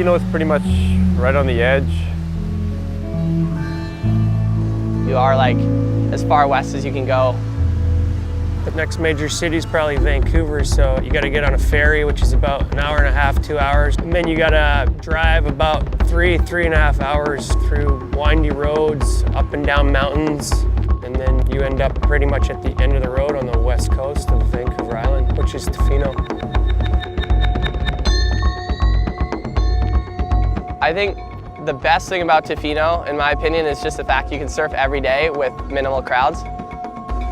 Tofino is pretty much right on the edge. You are like as far west as you can go. The next major city is probably Vancouver, so you gotta get on a ferry, which is about an hour and a half, 2 hours. And then you gotta drive about three and a half hours through windy roads, up and down mountains. And then you end up pretty much at the end of the road on the west coast of Vancouver Island, which is Tofino. I think the best thing about Tofino, in my opinion, is just the fact you can surf every day with minimal crowds.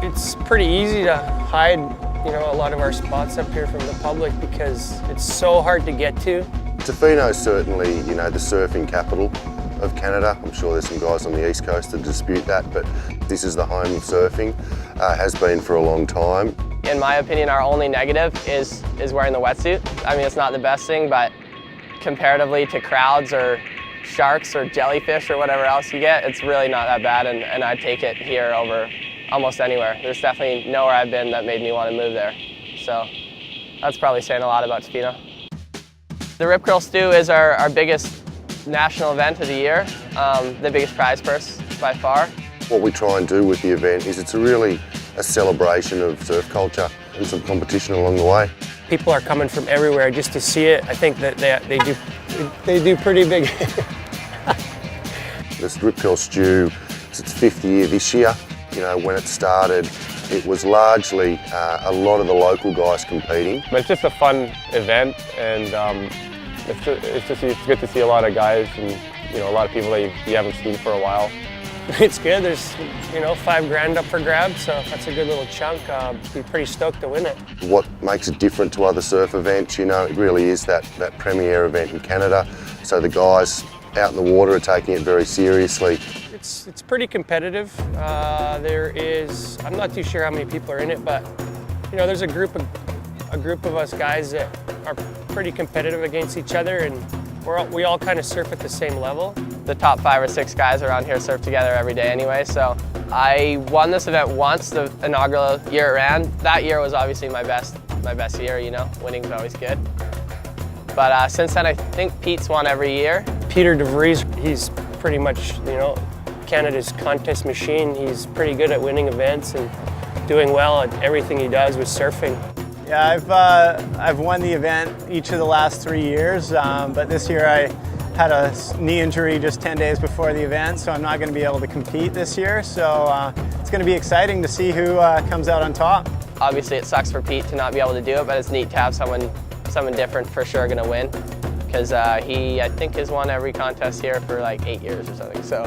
It's pretty easy to hide, a lot of our spots up here from the public because it's so hard to get to. Tofino is certainly, the surfing capital of Canada. I'm sure there's some guys on the East Coast that dispute that, but this is the home of surfing, has been for a long time. In my opinion, our only negative is wearing the wetsuit. I mean, it's not the best thing, but comparatively to crowds or sharks or jellyfish or whatever else you get, it's really not that bad, and I'd take it here over almost anywhere. There's definitely nowhere I've been that made me want to move there. So that's probably saying a lot about Tofino. The Rip Curl Stew is our biggest national event of the year, the biggest prize purse by far. What we try and do with the event is it's really a celebration of surf culture and some competition along the way. People are coming from everywhere just to see it. I think that they do pretty big. This Rip Curl Stew, it's its 5th year this year. When it started, it was largely a lot of the local guys competing. But it's just a fun event, and it's good to see a lot of guys and a lot of people that you haven't seen for a while. It's good. There's $5 grand up for grabs, so that's a good little chunk. Be pretty stoked to win it. What makes it different to other surf events, it really is that premier event in Canada. So the guys out in the water are taking it very seriously. It's pretty competitive. I'm not too sure how many people are in it, but there's a group of us guys that are pretty competitive against each other, and we all kind of surf at the same level. The top 5 or 6 guys around here surf together every day anyway, so I won this event once, the inaugural year it ran. That year was obviously my best year, winning's always good. But since then, I think Pete's won every year. Peter DeVries, he's pretty much, Canada's contest machine. He's pretty good at winning events and doing well at everything he does with surfing. Yeah, I've won the event each of the last 3 years, but this year I had a knee injury just 10 days before the event, so I'm not going to be able to compete this year. So it's going to be exciting to see who comes out on top. Obviously, it sucks for Pete to not be able to do it, but it's neat to have someone different for sure going to win, because he, I think, has won every contest here for like 8 years or something. So.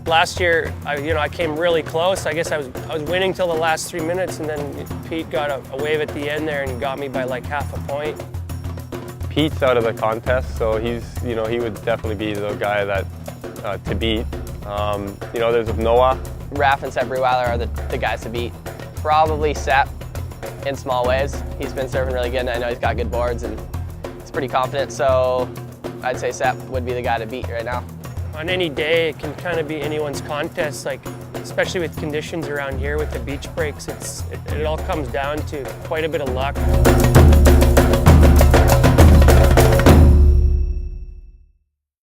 Last year, I came really close. I guess I was winning till the last 3 minutes, and then Pete got a wave at the end there and got me by like half a point. Pete's out of the contest, so he would definitely be the guy that to beat. There's Noah. Raph and Sep Reweiler are the guys to beat. Probably Sep in small waves. He's been surfing really good, and I know he's got good boards, and he's pretty confident, so I'd say Sep would be the guy to beat right now. On any day, it can kind of be anyone's contest, especially with conditions around here with the beach breaks. It all comes down to quite a bit of luck.